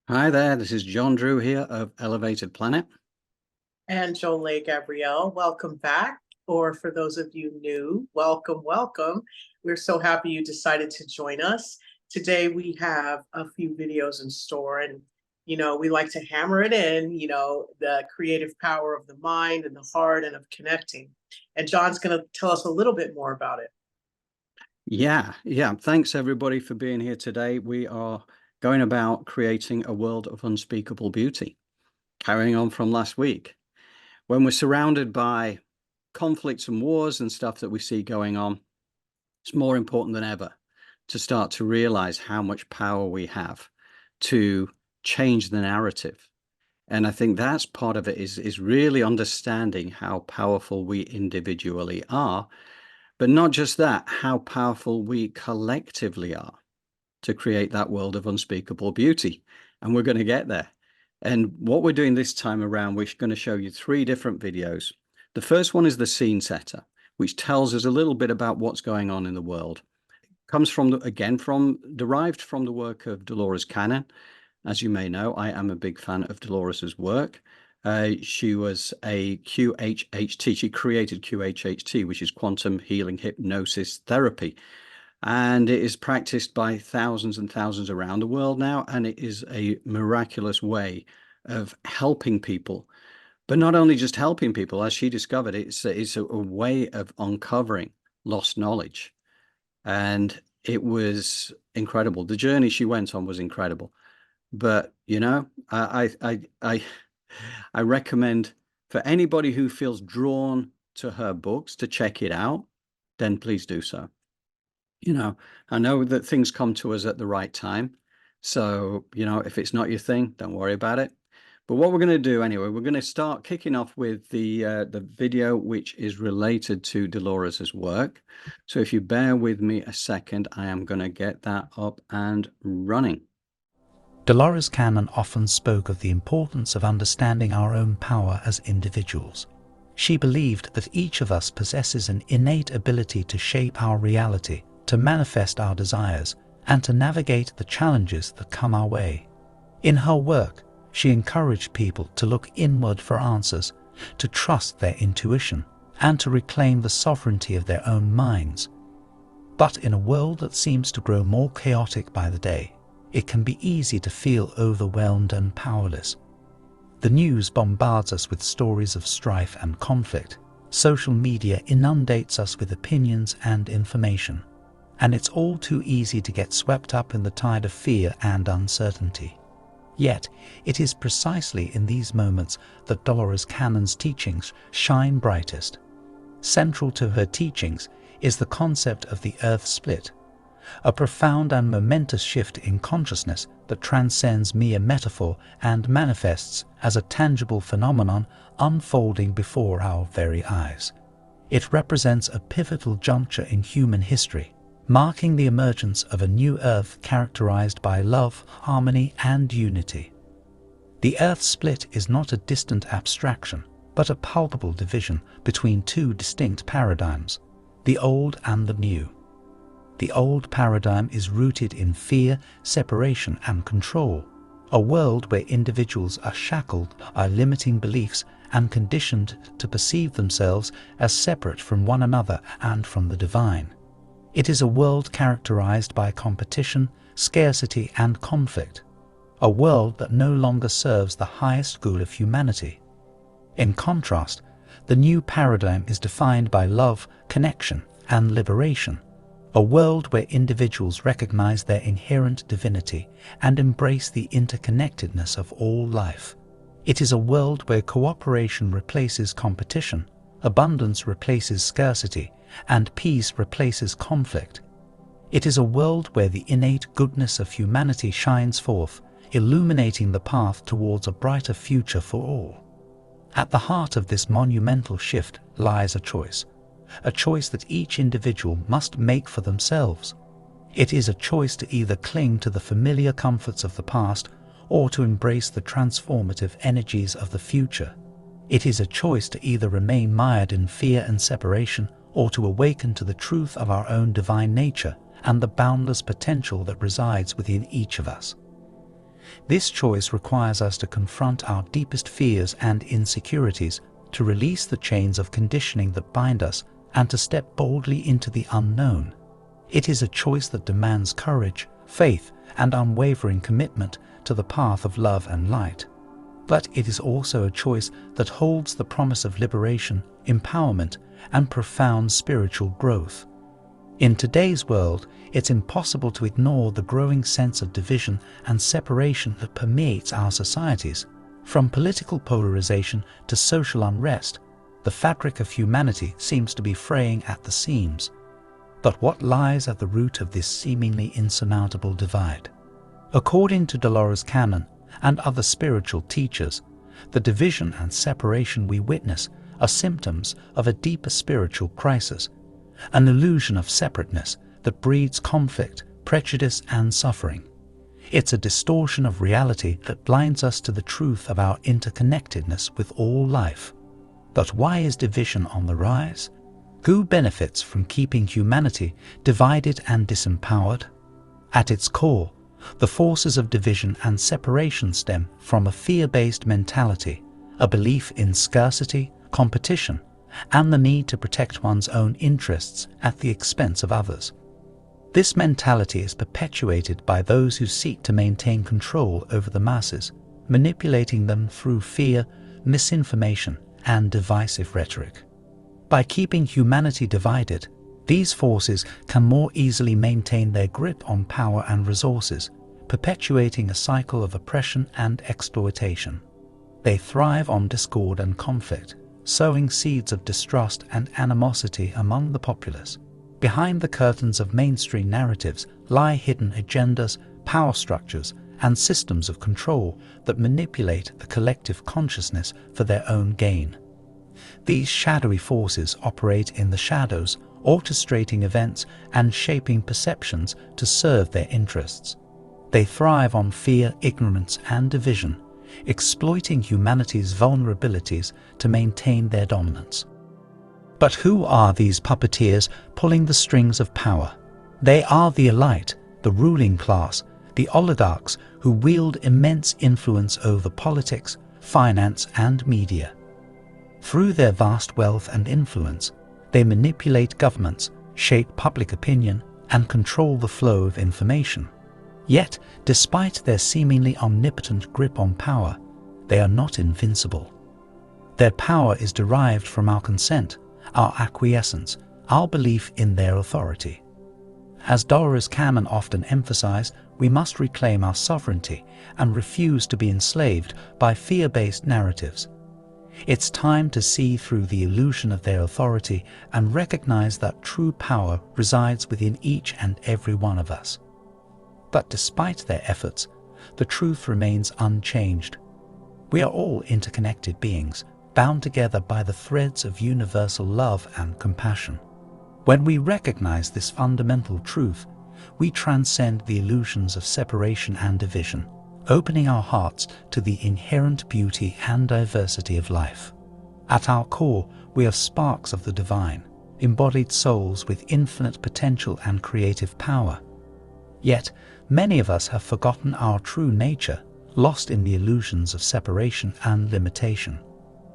Hi there, this is John Drew here of Elevated Planet. And Jolie Gabrielle, welcome back. Or for those of you new, welcome, welcome. We're so happy you decided to join us. Today we have a few videos in store, and we like to hammer it in, the creative power of the mind and the heart and of connecting. And John's going to tell us a little bit more about it. Yeah. Thanks everybody for being here today. We are going about creating a world of unspeakable beauty, carrying on from last week. When we're surrounded by conflicts and wars and stuff that we see going on, it's more important than ever to start to realize how much power we have to change the narrative. And I think that's part of it is really understanding how powerful we individually are. But not just that, how powerful we collectively are to create that world of unspeakable beauty. And we're going to get there. And what we're doing this time around, we're going to show you 3 different videos. The first one is the scene setter, which tells us a little bit about what's going on in the world. It comes from, derived from the work of Dolores Cannon. As you may know, I am a big fan of Dolores's work. She was a QHHT. She created QHHT, which is quantum healing hypnosis therapy. And it is practiced by thousands and thousands around the world now. And it is a miraculous way of helping people. But not only just helping people, as she discovered, it's a way of uncovering lost knowledge. And it was incredible. The journey she went on was incredible. But, I recommend for anybody who feels drawn to her books to check it out, then please do so. I know that things come to us at the right time. So, if it's not your thing, don't worry about it. But what we're going to do anyway, we're going to start kicking off with the video which is related to Dolores's work. So if you bear with me a second, I am going to get that up and running. Dolores Cannon often spoke of the importance of understanding our own power as individuals. She believed that each of us possesses an innate ability to shape our reality, to manifest our desires, and to navigate the challenges that come our way. In her work, she encouraged people to look inward for answers, to trust their intuition, and to reclaim the sovereignty of their own minds. But in a world that seems to grow more chaotic by the day, it can be easy to feel overwhelmed and powerless. The news bombards us with stories of strife and conflict. Social media inundates us with opinions and information. And it's all too easy to get swept up in the tide of fear and uncertainty. Yet, it is precisely in these moments that Dolores Cannon's teachings shine brightest. Central to her teachings is the concept of the earth split, a profound and momentous shift in consciousness that transcends mere metaphor and manifests as a tangible phenomenon unfolding before our very eyes. It represents a pivotal juncture in human history, marking the emergence of a new earth characterized by love, harmony, and unity. The earth split is not a distant abstraction, but a palpable division between 2 distinct paradigms, the old and the new. The old paradigm is rooted in fear, separation, and control, a world where individuals are shackled by limiting beliefs and conditioned to perceive themselves as separate from one another and from the divine. It is a world characterized by competition, scarcity, and conflict, a world that no longer serves the highest good of humanity. In contrast, the new paradigm is defined by love, connection, and liberation, a world where individuals recognize their inherent divinity and embrace the interconnectedness of all life. It is a world where cooperation replaces competition, abundance replaces scarcity, and peace replaces conflict. It is a world where the innate goodness of humanity shines forth, illuminating the path towards a brighter future for all. At the heart of this monumental shift lies a choice that each individual must make for themselves. It is a choice to either cling to the familiar comforts of the past or to embrace the transformative energies of the future. It is a choice to either remain mired in fear and separation or to awaken to the truth of our own divine nature and the boundless potential that resides within each of us. This choice requires us to confront our deepest fears and insecurities, to release the chains of conditioning that bind us, and to step boldly into the unknown. It is a choice that demands courage, faith, and unwavering commitment to the path of love and light. But it is also a choice that holds the promise of liberation, empowerment, and profound spiritual growth. In today's world, it's impossible to ignore the growing sense of division and separation that permeates our societies. From political polarization to social unrest, the fabric of humanity seems to be fraying at the seams. But what lies at the root of this seemingly insurmountable divide? According to Dolores Cannon and other spiritual teachers, the division and separation we witness are symptoms of a deeper spiritual crisis, an illusion of separateness that breeds conflict, prejudice, and suffering. It's a distortion of reality that blinds us to the truth of our interconnectedness with all life. But why is division on the rise? Who benefits from keeping humanity divided and disempowered? At its core, the forces of division and separation stem from a fear-based mentality, a belief in scarcity, competition, and the need to protect one's own interests at the expense of others. This mentality is perpetuated by those who seek to maintain control over the masses, manipulating them through fear, misinformation, and divisive rhetoric. By keeping humanity divided, these forces can more easily maintain their grip on power and resources, perpetuating a cycle of oppression and exploitation. They thrive on discord and conflict, sowing seeds of distrust and animosity among the populace. Behind the curtains of mainstream narratives lie hidden agendas, power structures, and systems of control that manipulate the collective consciousness for their own gain. These shadowy forces operate in the shadows, orchestrating events and shaping perceptions to serve their interests. They thrive on fear, ignorance, and division, exploiting humanity's vulnerabilities to maintain their dominance. But who are these puppeteers pulling the strings of power? They are the elite, the ruling class, the oligarchs who wield immense influence over politics, finance, and media. Through their vast wealth and influence, they manipulate governments, shape public opinion, and control the flow of information. Yet, despite their seemingly omnipotent grip on power, they are not invincible. Their power is derived from our consent, our acquiescence, our belief in their authority. As Dolores Cannon often emphasized, we must reclaim our sovereignty and refuse to be enslaved by fear-based narratives. It's time to see through the illusion of their authority and recognize that true power resides within each and every one of us. But despite their efforts, the truth remains unchanged. We are all interconnected beings, bound together by the threads of universal love and compassion. When we recognize this fundamental truth, we transcend the illusions of separation and division, opening our hearts to the inherent beauty and diversity of life. At our core, we are sparks of the divine, embodied souls with infinite potential and creative power. Yet, many of us have forgotten our true nature, lost in the illusions of separation and limitation.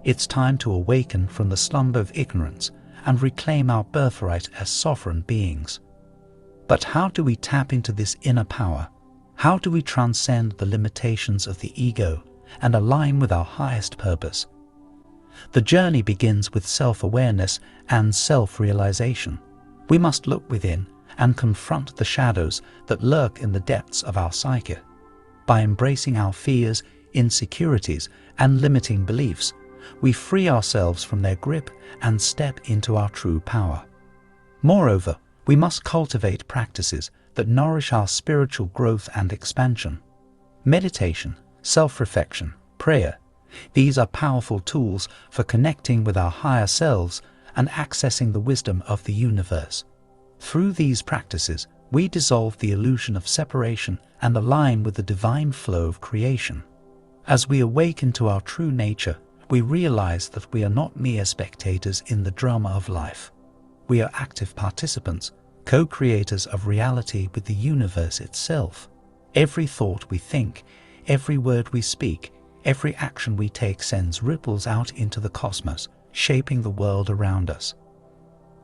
It's time to awaken from the slumber of ignorance and reclaim our birthright as sovereign beings. But how do we tap into this inner power? How do we transcend the limitations of the ego and align with our highest purpose? The journey begins with self-awareness and self-realization. We must look within and confront the shadows that lurk in the depths of our psyche. By embracing our fears, insecurities, and limiting beliefs, we free ourselves from their grip and step into our true power. Moreover, we must cultivate practices that nourish our spiritual growth and expansion. Meditation, self-reflection, prayer, these are powerful tools for connecting with our higher selves and accessing the wisdom of the universe. Through these practices, we dissolve the illusion of separation and align with the divine flow of creation. As we awaken to our true nature, we realize that we are not mere spectators in the drama of life. We are active participants, co-creators of reality with the universe itself. Every thought we think, Every word we speak, every action we take sends ripples out into the cosmos, shaping the world around us.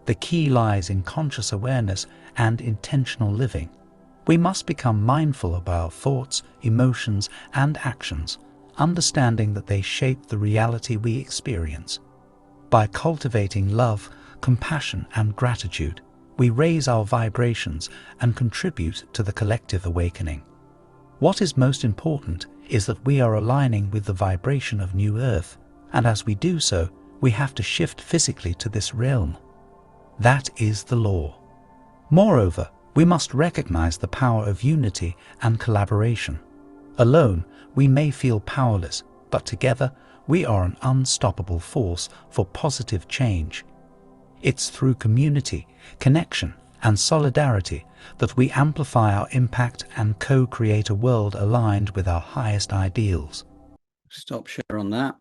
The key lies in conscious awareness and intentional living. We must become mindful of our thoughts, emotions, and actions, understanding that they shape the reality we experience. By cultivating love, compassion, and gratitude, we raise our vibrations and contribute to the collective awakening. What is most important is that we are aligning with the vibration of New Earth, and as we do so, we have to shift physically to this realm. That is the law. Moreover, we must recognize the power of unity and collaboration. Alone, we may feel powerless, but together, we are an unstoppable force for positive change. It's through community, connection, and solidarity that we amplify our impact and co-create a world aligned with our highest ideals. Stop share on that,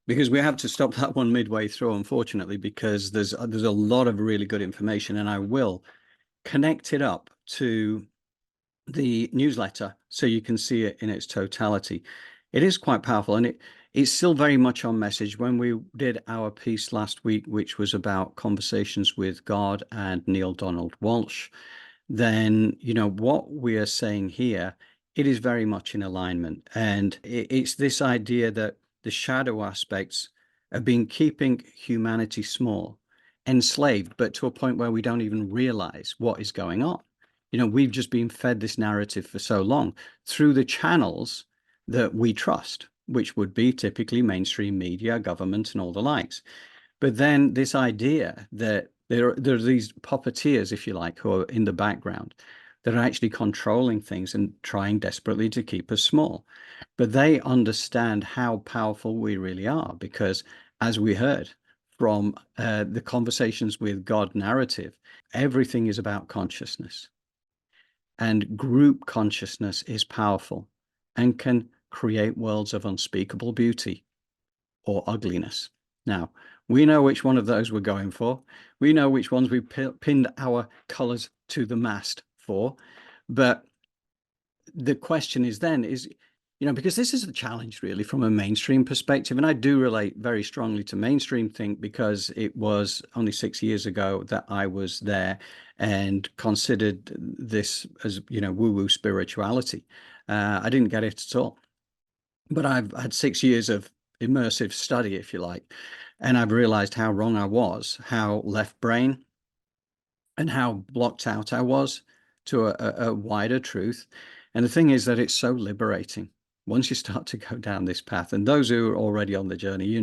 because we have to stop that one midway through, unfortunately, because there's a lot of really good information, and I will connect it up to the newsletter so you can see it in its totality. It is quite powerful, and it's still very much on message. When we did our piece last week, which was about conversations with God and Neil Donald Walsh, then what we are saying here, it is very much in alignment. And it's this idea that the shadow aspects have been keeping humanity small, enslaved, but to a point where we don't even realize what is going on. We've just been fed this narrative for so long through the channels that we trust, which would be typically mainstream media, government, and all the likes. But then this idea that there are these puppeteers, if you like, who are in the background that are actually controlling things and trying desperately to keep us small. But they understand how powerful we really are, because as we heard from the conversations with God narrative, everything is about consciousness. And group consciousness is powerful and can create worlds of unspeakable beauty or ugliness. Now, we know which one of those we're going for. We know which ones we pinned our colors to the mast for. But the question is then is, because this is a challenge really from a mainstream perspective. And I do relate very strongly to mainstream think, because it was only 6 years ago that I was there and considered this as, woo-woo spirituality. I didn't get it at all. But I've had 6 years of immersive study, if you like, and I've realized how wrong I was, how left brain, and how blocked out I was to a wider truth. And the thing is that it's so liberating once you start to go down this path. And those who are already on the journey,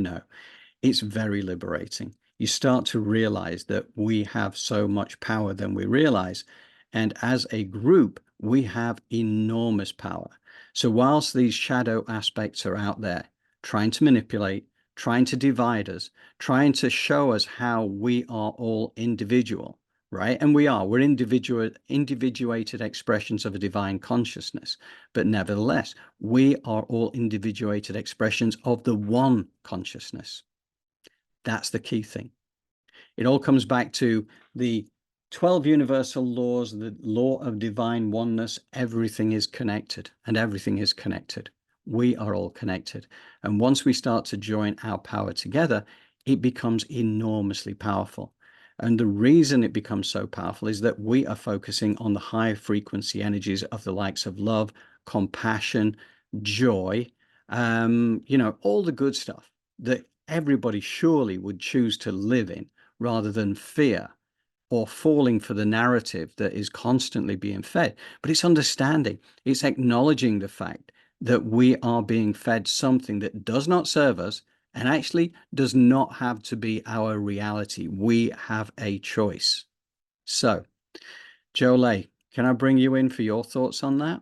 it's very liberating. You start to realize that we have so much power than we realize. And as a group, we have enormous power. So whilst these shadow aspects are out there trying to manipulate, trying to divide us, trying to show us how we are all individual, right? And we're individuated expressions of a divine consciousness. But nevertheless, we are all individuated expressions of the one consciousness. That's the key thing. It all comes back to the 12 universal laws, the law of divine oneness. Everything is connected, and everything is connected. We are all connected. And once we start to join our power together, it becomes enormously powerful. And the reason it becomes so powerful is that we are focusing on the high frequency energies of the likes of love, compassion, joy, all the good stuff that everybody surely would choose to live in, rather than fear or falling for the narrative that is constantly being fed. But it's understanding, it's acknowledging the fact that we are being fed something that does not serve us, and actually does not have to be our reality. We have a choice. So, Jolie, can I bring you in for your thoughts on that?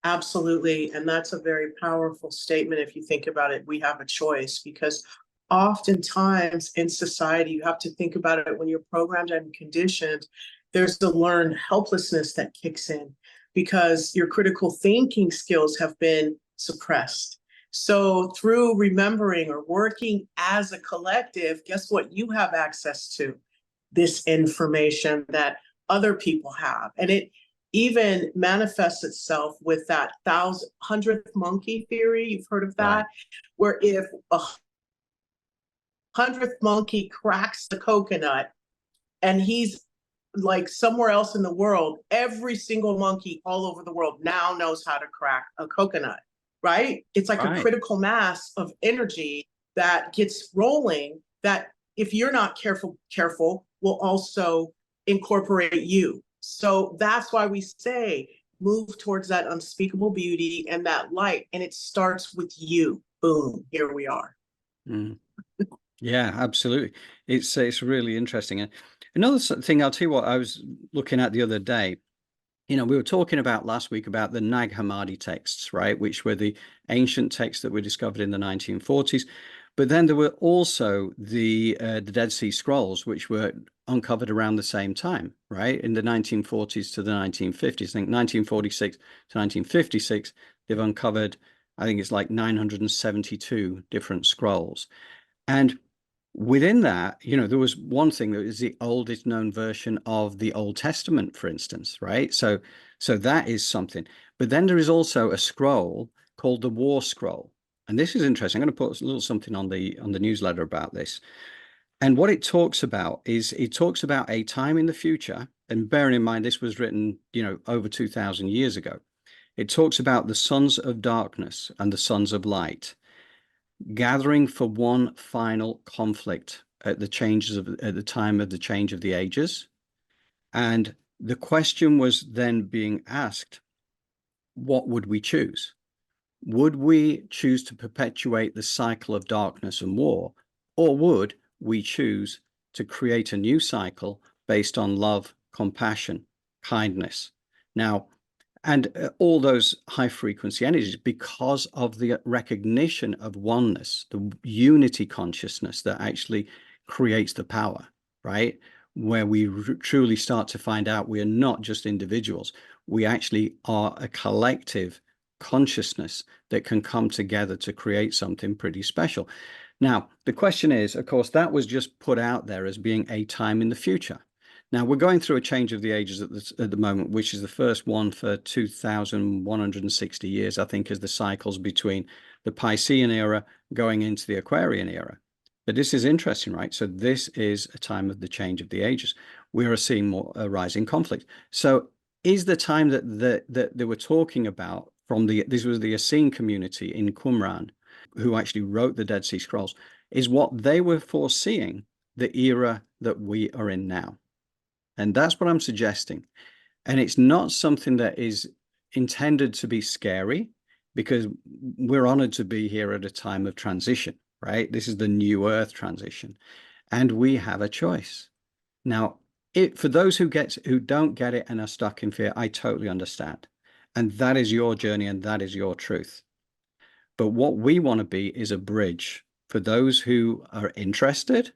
Absolutely. And that's a very powerful statement. If you think about it, we have a choice, because oftentimes in society, you have to think about it when you're programmed and conditioned, there's the learned helplessness that kicks in because your critical thinking skills have been suppressed. So through remembering or working as a collective, guess what? You have access to this information that other people have. And even manifests itself with that 1,000th monkey theory. You've heard of that? Right. Where if a 100th monkey cracks the coconut and he's like somewhere else in the world, every single monkey all over the world now knows how to crack a coconut, right? It's like a critical mass of energy that gets rolling that if you're not careful will also incorporate you. So that's why we say move towards that unspeakable beauty and that light, and it starts with you. Boom, here we are. Mm. Yeah, absolutely. It's really interesting. And another thing, I'll tell you what, I was looking at the other day. You know, we were talking about last week about the Nag Hammadi texts, right, which were the ancient texts that were discovered in the 1940s. But then there were also the Dead Sea Scrolls, which were uncovered around the same time, right, in the 1940s to the 1950s. I think 1946 to 1956, they've uncovered, I think it's like 972 different scrolls. And within that, you know, there was one thing that is the oldest known version of the Old Testament, for instance, right? So that is something. But then there is also a scroll called the War Scroll. And this is interesting. I'm going to put a little something on the newsletter about this. And what it talks about is it talks about a time in the future. And bearing in mind, this was written, you know, over 2,000 years ago. It talks about the sons of darkness and the sons of light gathering for one final conflict at the time of the change of the ages. And the question was then being asked, what would we choose? Would we choose to perpetuate the cycle of darkness and war, or would we choose to create a new cycle based on love, compassion, kindness? Now, and all those high frequency energies, because of the recognition of oneness, the unity consciousness that actually creates the power, right? Where we truly start to find out we are not just individuals. We actually are a collective consciousness that can come together to create something pretty special. Now, the question is, of course, that was just put out there as being a time in the future. Now, we're going through a change of the ages at the moment, which is the first one for 2,160 years, I think, is the cycles between the Piscean era going into the Aquarian era. But this is interesting, right? So this is a time of the change of the ages. We are seeing more rising conflict. So is the time that they were talking about from this was the Essene community in Qumran, who actually wrote the Dead Sea Scrolls, is what they were foreseeing the era that we are in now. And that's what I'm suggesting. And it's not something that is intended to be scary, because we're honored to be here at a time of transition, right? This is the new earth transition. And we have a choice. Now, for those who don't get it and are stuck in fear, I totally understand. And that is your journey and that is your truth. But what we want to be is a bridge for those who are interested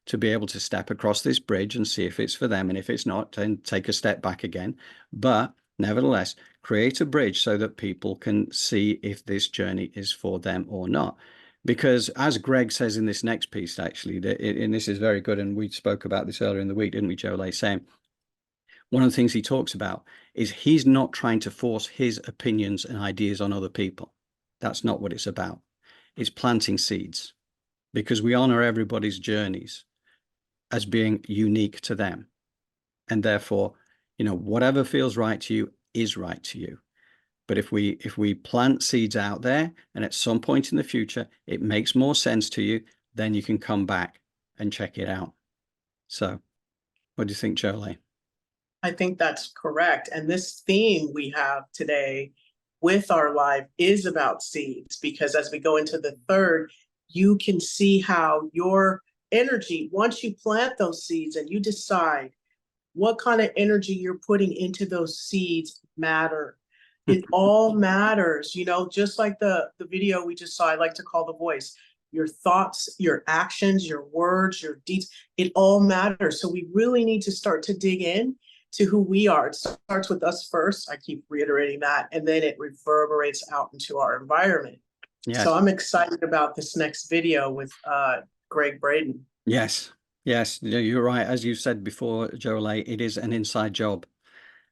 to be able to step across this bridge and see if it's for them. And if it's not, then take a step back again. But nevertheless, create a bridge so that people can see if this journey is for them or not. Because as Gregg says in this next piece, actually, and this is very good, and we spoke about this earlier in the week, didn't we, Jolie, saying one of the things he talks about is he's not trying to force his opinions and ideas on other people. That's not what it's about. It's planting seeds, because we honor everybody's journeys as being unique to them. And therefore, you know, whatever feels right to you is right to you. But if we plant seeds out there and at some point in the future, it makes more sense to you, then you can come back and check it out. So what do you think, Jolie? I think that's correct. And this theme we have today with our live is about seeds, because as we go into the third, you can see how your energy, once you plant those seeds and you decide what kind of energy you're putting into those seeds matter. It all matters, you know, just like the video we just saw, I like to call The Voice. Your thoughts, your actions, your words, your deeds, it all matters. So we really need to start to dig in to who we are. It starts with us first. I keep reiterating that, and then it reverberates out into our environment. Yes. So I'm excited about this next video with Gregg Braden. Yes, yes, you're right. As you said before, Jolie, it is an inside job.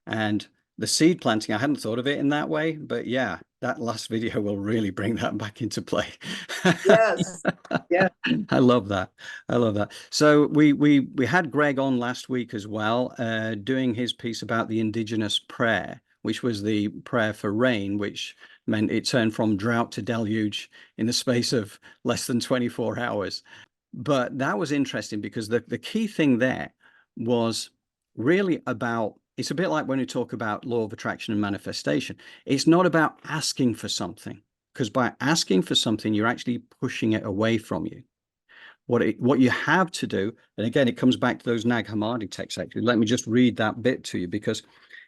And the seed planting, I hadn't thought of it in that way, but yeah, that last video will really bring that back into play. Yes. Yeah. I love that. I love that. So we had Gregg on last week as well, doing his piece about the indigenous prayer, which was the prayer for rain, which meant it turned from drought to deluge in the space of less than 24 hours. But that was interesting because the key thing there was really about, it's a bit like when we talk about law of attraction and manifestation. It's not about asking for something, because by asking for something, you're actually pushing it away from you. What you have to do, and again, it comes back to those Nag Hammadi texts, actually. Let me just read that bit to you, because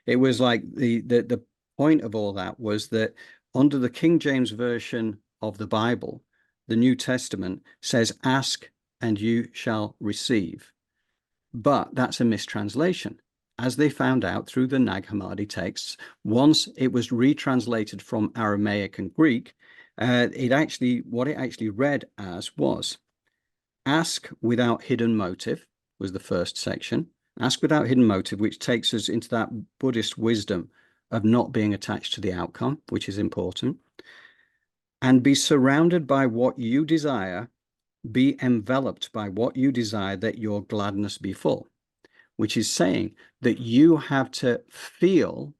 it was like the point of all that was that under the King James Version of the Bible, the New Testament says, ask and you shall receive. But that's a mistranslation. As they found out through the Nag Hammadi texts, once it was retranslated from Aramaic and Greek, what it actually read as was, ask without hidden motive was the first section. Ask without hidden motive, which takes us into that Buddhist wisdom of not being attached to the outcome, which is important. And be surrounded by what you desire, be enveloped by what you desire, that your gladness be full, which is saying that you have to feel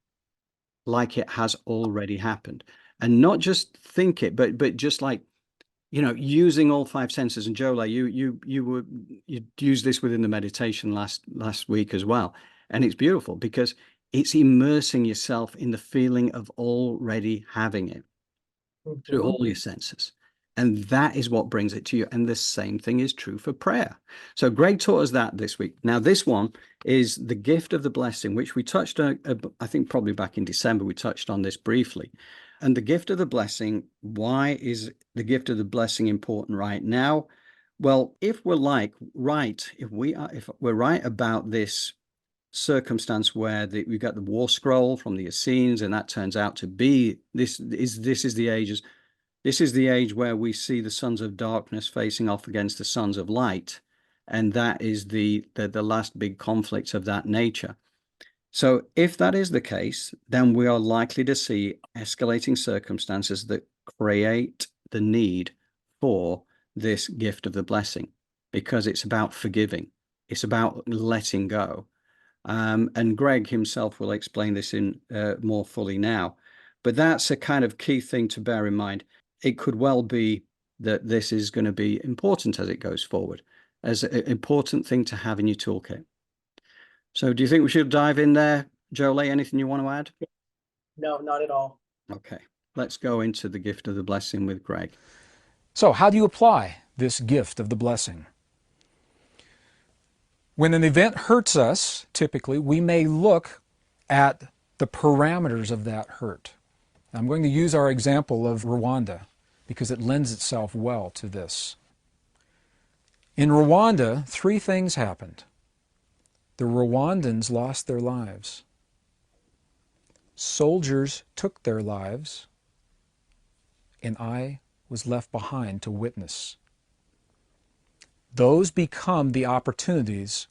like it has already happened, and not just think it, but just like, using all five senses. And Jola, you used this within the meditation last week as well, and it's beautiful because it's immersing yourself in the feeling of already having it through all your senses. And that is what brings it to you. And the same thing is true for prayer. So Gregg taught us that this week. Now, this one is the gift of the blessing, which we touched on, I think probably back in December, we touched on this briefly. And the gift of the blessing, why is the gift of the blessing important right now? Well, if we're right about this circumstance where we've got the war scroll from the Essenes, and that turns out to be this is the ages. This is the age where we see the sons of darkness facing off against the sons of light, and that is the last big conflict of that nature. So if that is the case, then we are likely to see escalating circumstances that create the need for this gift of the blessing, because it's about forgiving. It's about letting go. And Gregg himself will explain this in more fully now. But that's a kind of key thing to bear in mind. It could well be that this is going to be important as it goes forward, as an important thing to have in your toolkit. So do you think we should dive in there, Jolie? Anything you want to add? No, not at all. Okay, let's go into the gift of the blessing with Gregg. So how do you apply this gift of the blessing? When an event hurts us, typically, we may look at the parameters of that hurt. I'm going to use our example of Rwanda because it lends itself well to this. In Rwanda, 3 things happened. The Rwandans lost their lives. Soldiers took their lives, and I was left behind to witness. Those become the opportunities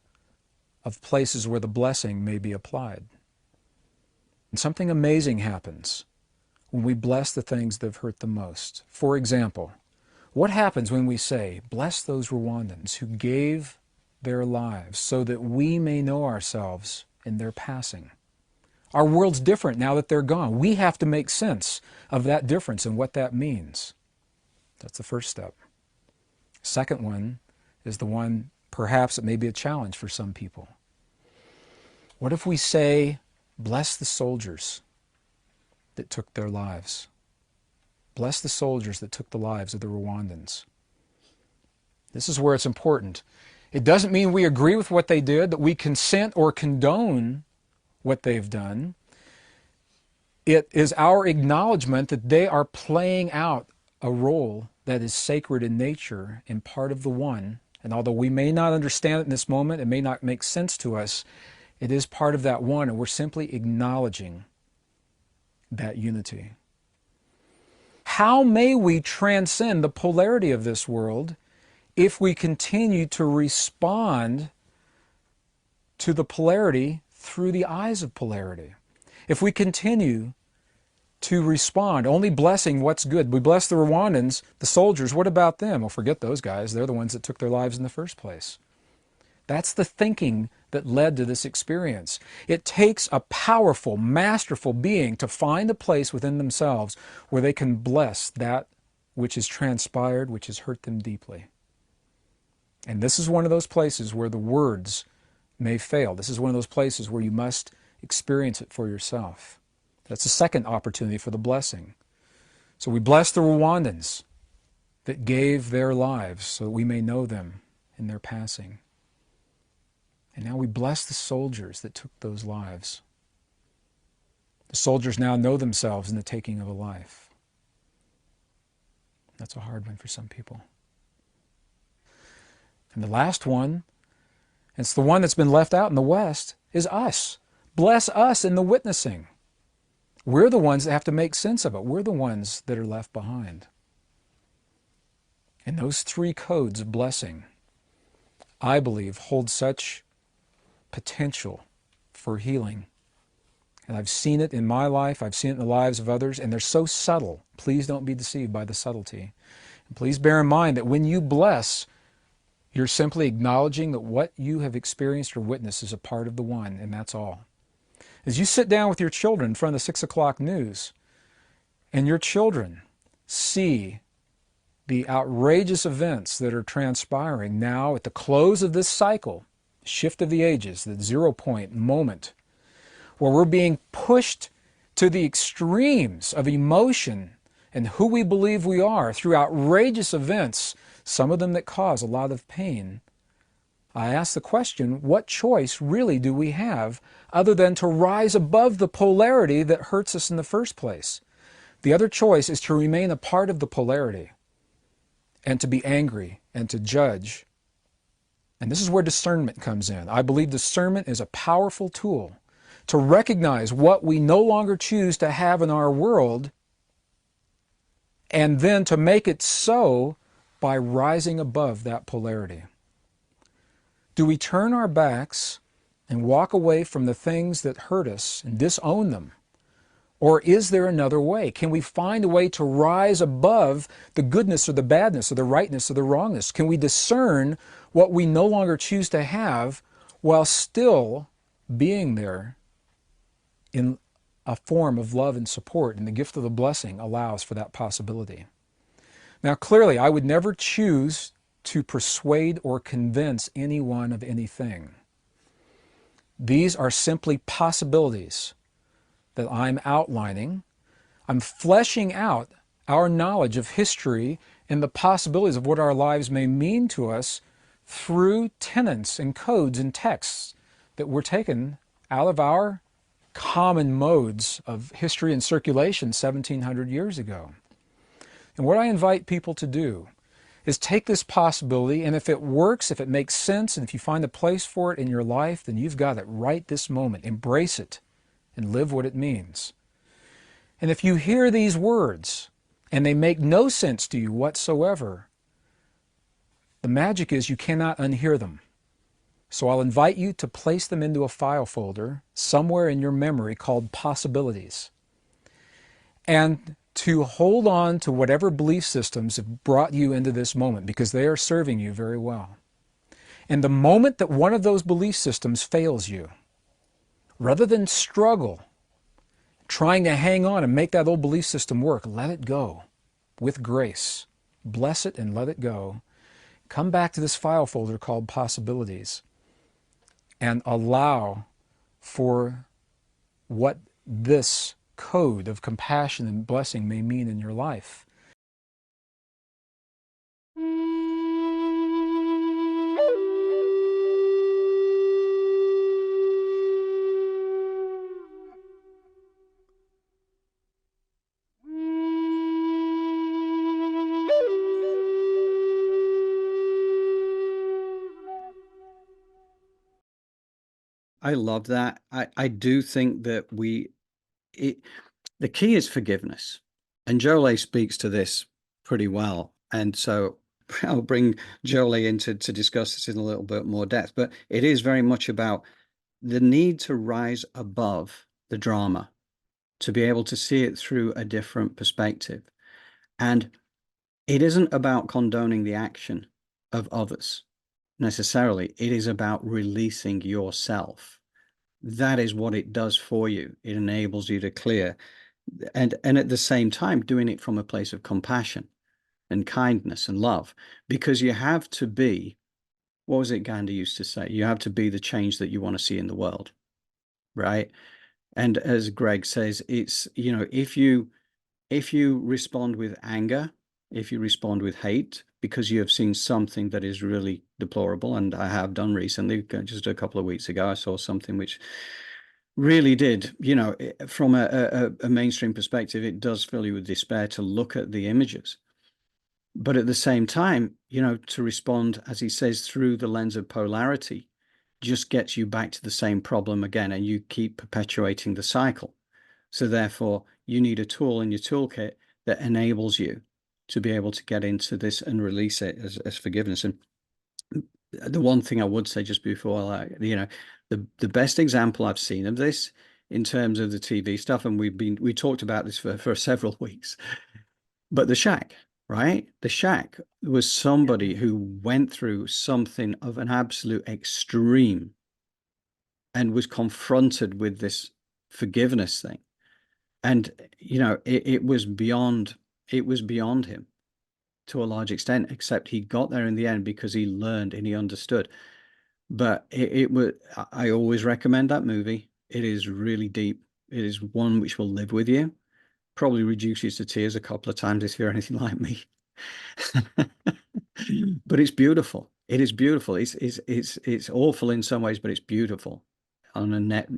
of places where the blessing may be applied. And something amazing happens when we bless the things that have hurt the most. For example, what happens when we say, bless those Rwandans who gave their lives so that we may know ourselves in their passing? Our world's different now that they're gone. We have to make sense of that difference and what that means. That's the first step. Second one is the one perhaps it may be a challenge for some people. What if we say, bless the soldiers that took their lives? Bless the soldiers that took the lives of the Rwandans. This is where it's important. It doesn't mean we agree with what they did, that we consent or condone what they've done. It is our acknowledgement that they are playing out a role that is sacred in nature and part of the one. And although we may not understand it in this moment, it may not make sense to us, it is part of that one, and we're simply acknowledging that unity. How may we transcend the polarity of this world if we continue to respond to the polarity through the eyes of polarity? If we continue to respond, only blessing what's good. We bless the Rwandans, the soldiers. What about them? Well, forget those guys. They're the ones that took their lives in the first place. That's the thinking that led to this experience. It takes a powerful, masterful being to find a place within themselves where they can bless that which has transpired, which has hurt them deeply. And this is one of those places where the words may fail. This is one of those places where you must experience it for yourself. That's the second opportunity for the blessing. So we bless the Rwandans that gave their lives so that we may know them in their passing. And now we bless the soldiers that took those lives. The soldiers now know themselves in the taking of a life. That's a hard one for some people. And the last one, and it's the one that's been left out in the West, is us. Bless us in the witnessing. We're the ones that have to make sense of it. We're the ones that are left behind. And those three codes of blessing, I believe, hold such potential for healing. And I've seen it in my life, I've seen it in the lives of others, and they're so subtle. Please don't be deceived by the subtlety. And please bear in mind that when you bless, you're simply acknowledging that what you have experienced or witnessed is a part of the one, and that's all. As you sit down with your children in front of the 6 o'clock news, and your children see the outrageous events that are transpiring now at the close of this cycle, shift of the ages, the 0 point moment, where we're being pushed to the extremes of emotion and who we believe we are through outrageous events, some of them that cause a lot of pain, I ask the question, what choice really do we have other than to rise above the polarity that hurts us in the first place? The other choice is to remain a part of the polarity and to be angry and to judge. And this is where discernment comes in. I believe discernment is a powerful tool to recognize what we no longer choose to have in our world and then to make it so by rising above that polarity. Do we turn our backs and walk away from the things that hurt us and disown them? Or is there another way? Can we find a way to rise above the goodness or the badness or the rightness or the wrongness? Can we discern what we no longer choose to have while still being there in a form of love and support? And the gift of the blessing allows for that possibility. Now, clearly, I would never choose to persuade or convince anyone of anything. These are simply possibilities that I'm outlining. I'm fleshing out our knowledge of history and the possibilities of what our lives may mean to us through tenets and codes and texts that were taken out of our common modes of history and circulation 1,700 years ago. And what I invite people to do is take this possibility, and if it works, if it makes sense, and if you find a place for it in your life, then you've got it right this moment. Embrace it and live what it means. And if you hear these words and they make no sense to you whatsoever, the magic is you cannot unhear them. So I'll invite you to place them into a file folder somewhere in your memory called possibilities, and to hold on to whatever belief systems have brought you into this moment, because they are serving you very well. And the moment that one of those belief systems fails you, rather than struggle, trying to hang on and make that old belief system work, let it go with grace. Bless it and let it go. Come back to this file folder called possibilities and allow for what this code of compassion and blessing may mean in your life. I love that. I do think that the key is forgiveness. And Jolie speaks to this pretty well. And so I'll bring Jolie in to discuss this in a little bit more depth. But it is very much about the need to rise above the drama to be able to see it through a different perspective. And it isn't about condoning the action of others necessarily. It is about releasing yourself. That is what it does for you. It enables you to clear, and at the same time doing it from a place of compassion and kindness and love, because you have to be, what was it Gandhi used to say? You have to be the change that you want to see in the world, right? And as Gregg says, it's, you know, if you respond with anger, if you respond with hate because you have seen something that is really deplorable, and I have done recently, just a couple of weeks ago, I saw something which really did, you know, from a mainstream perspective, it does fill you with despair to look at the images. But at the same time, you know, to respond, as he says, through the lens of polarity, just gets you back to the same problem again, and you keep perpetuating the cycle. So therefore, you need a tool in your toolkit that enables you to be able to get into this and release it as forgiveness. And the one thing I would say just before, you know, the best example I've seen of this in terms of the TV stuff, and we talked about this for several weeks, but The Shack, right? The Shack was somebody who went through something of an absolute extreme and was confronted with this forgiveness thing. And, you know, it was beyond him to a large extent, except he got there in the end because he learned and he understood. But it was, I always recommend that movie. It is really deep. It is one which will live with you. Probably reduces to tears a couple of times if you're anything like me. But it's beautiful. It is beautiful. It's awful in some ways, but it's beautiful on a net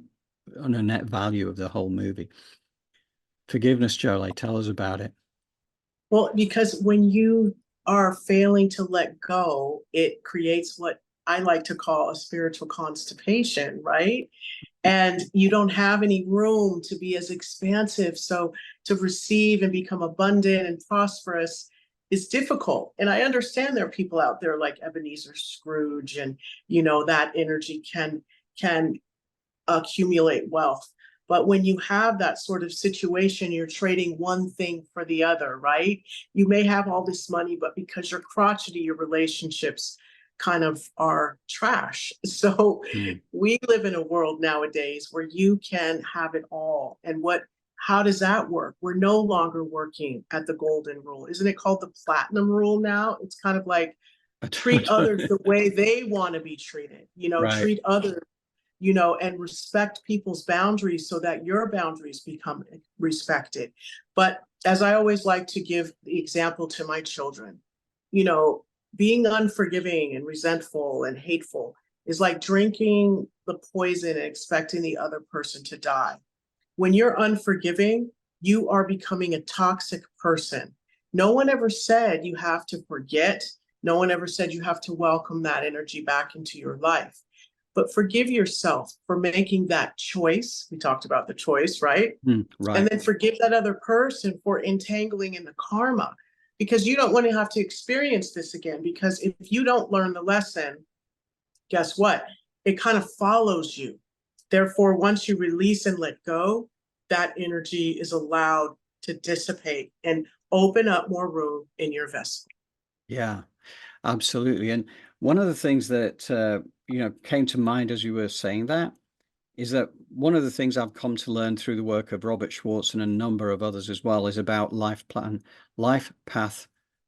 value of the whole movie. Forgiveness, Jolie, tell us about it. Well, because when you are failing to let go, it creates what I like to call a spiritual constipation, right? And you don't have any room to be as expansive. So to receive and become abundant and prosperous is difficult. And I understand there are people out there like Ebenezer Scrooge, and you know that energy can accumulate wealth. But when you have that sort of situation, you're trading one thing for the other, right? You may have all this money, but because you're crotchety, your relationships kind of are trash. So we live in a world nowadays where you can have it all. And how does that work? We're no longer working at the golden rule. Isn't it called the platinum rule now? It's kind of like treat others the way they want to be treated, you know, Right. treat others, you know, and respect people's boundaries so that your boundaries become respected. But as I always like to give the example to my children, you know, being unforgiving and resentful and hateful is like drinking the poison and expecting the other person to die. When you're unforgiving, you are becoming a toxic person. No one ever said you have to forget. No one ever said you have to welcome that energy back into your life. But forgive yourself for making that choice. We talked about the choice, right? Right. And then forgive that other person for entangling in the karma, because you don't want to have to experience this again. Because if you don't learn the lesson, guess what? It kind of follows you. Therefore, once you release and let go, that energy is allowed to dissipate and open up more room in your vessel. Yeah, absolutely. And one of the things that you know, came to mind as you were saying that is that one of the things I've come to learn through the work of Robert Schwartz and a number of others as well is about life path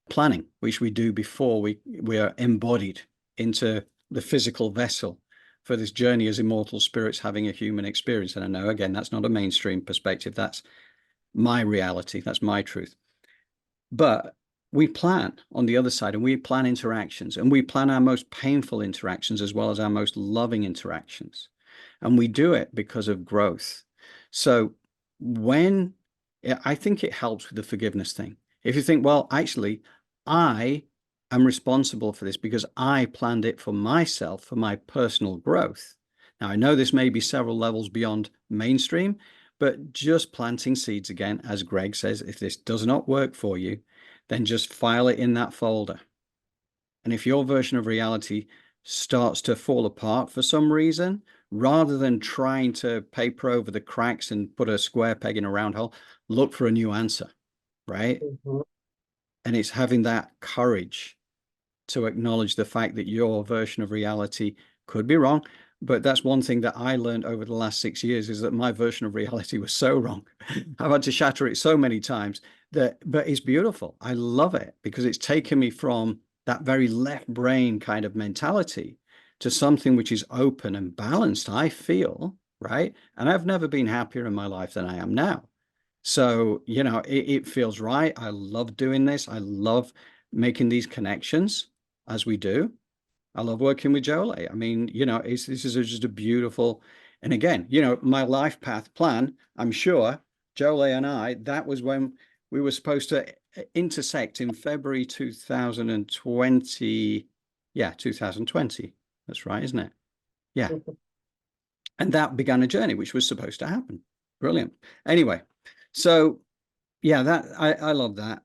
planning, which we do before we are embodied into the physical vessel for this journey as immortal spirits having a human experience. And I know, again, that's not a mainstream perspective. That's my reality. That's my truth. But we plan on the other side, and we plan interactions, and we plan our most painful interactions as well as our most loving interactions. And we do it because of growth. So I think it helps with the forgiveness thing. If you think, well, actually, I am responsible for this because I planned it for myself, for my personal growth. Now, I know this may be several levels beyond mainstream, but just planting seeds again, as Gregg says, if this does not work for you, then just file it in that folder. And if your version of reality starts to fall apart for some reason, rather than trying to paper over the cracks and put a square peg in a round hole, look for a new answer, right? Mhm. And it's having that courage to acknowledge the fact that your version of reality could be wrong. But that's one thing that I learned over the last 6 years, is that my version of reality was so wrong. I've had to shatter it so many times but it's beautiful. I love it because it's taken me from that very left brain kind of mentality to something which is open and balanced, I feel, right? And I've never been happier in my life than I am now. So, it feels right. I love doing this. I love making these connections as we do. I love working with Jolie. I mean, this is just a beautiful, and again, my life path plan, I'm sure Jolie and I, that was when we were supposed to intersect in February 2020. Yeah, 2020. That's right, isn't it? Yeah. And that began a journey which was supposed to happen. Brilliant. Anyway, so yeah, that I love that.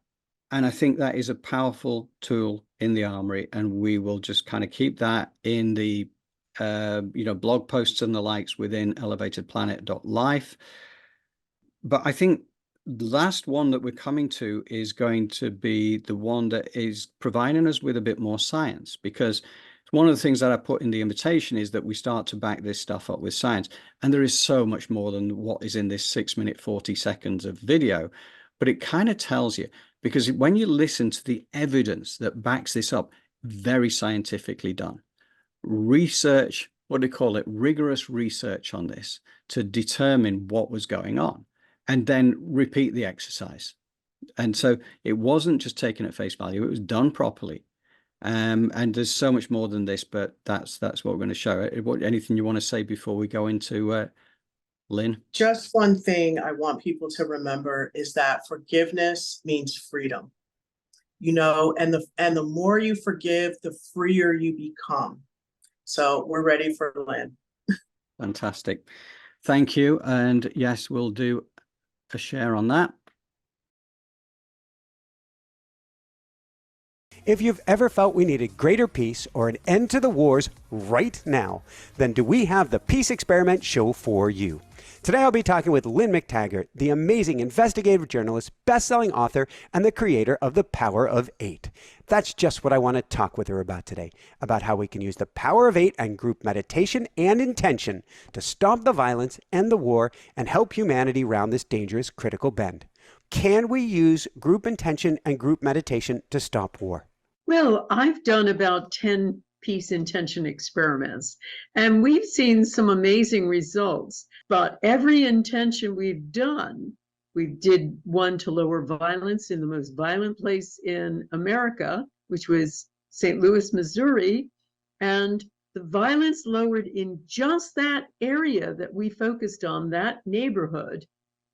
And I think that is a powerful tool in the armory, and we will just kind of keep that in the blog posts and the likes within elevatedplanet.life. But I think the last one that we're coming to is going to be the one that is providing us with a bit more science, because one of the things that I put in the invitation is that we start to back this stuff up with science. And there is so much more than what is in this 6 minute, 40 seconds of video, but it kind of tells you, because when you listen to the evidence that backs this up, very scientifically done research, what do you call it? Rigorous research on this to determine what was going on, and then repeat the exercise. And so it wasn't just taken at face value, it was done properly. And there's so much more than this, but that's what we're going to show. Anything you want to say before we go into Lynne? Just one thing I want people to remember is that forgiveness means freedom. And the more you forgive, the freer you become. So we're ready for Lynne. Fantastic. Thank you. And yes, we'll do a share on that. If you've ever felt we needed greater peace or an end to the wars right now, then do we have the Peace Experiment show for you. Today I'll be talking with Lynne McTaggart, the amazing investigative journalist, best-selling author, and the creator of The Power of 8. That's just what I want to talk with her about today, about how we can use the power of 8 and group meditation and intention to stop the violence and the war and help humanity round this dangerous critical bend. Can we use group intention and group meditation to stop war? Well, I've done about 10 peace intention experiments, and we've seen some amazing results. But every intention we've done, we did one to lower violence in the most violent place in America, which was St. Louis, Missouri, and the violence lowered in just that area that we focused on, that neighborhood,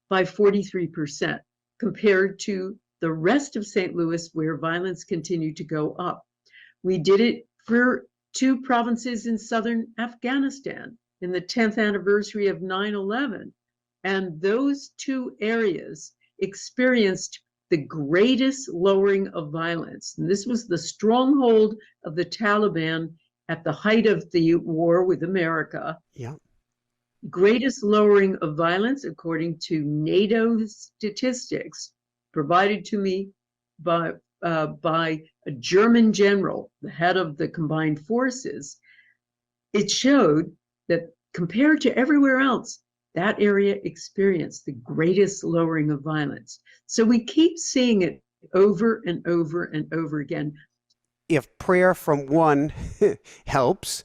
by 43%, compared to the rest of St. Louis, where violence continued to go up. We did it for 2 provinces in southern Afghanistan in the 10th anniversary of 9/11. And those 2 areas experienced the greatest lowering of violence. And this was the stronghold of the Taliban at the height of the war with America. Yeah. Greatest lowering of violence, according to NATO statistics provided to me by a German general, the head of the combined forces. It showed that compared to everywhere else, that area experienced the greatest lowering of violence. So we keep seeing it over and over and over again. If prayer from one helps,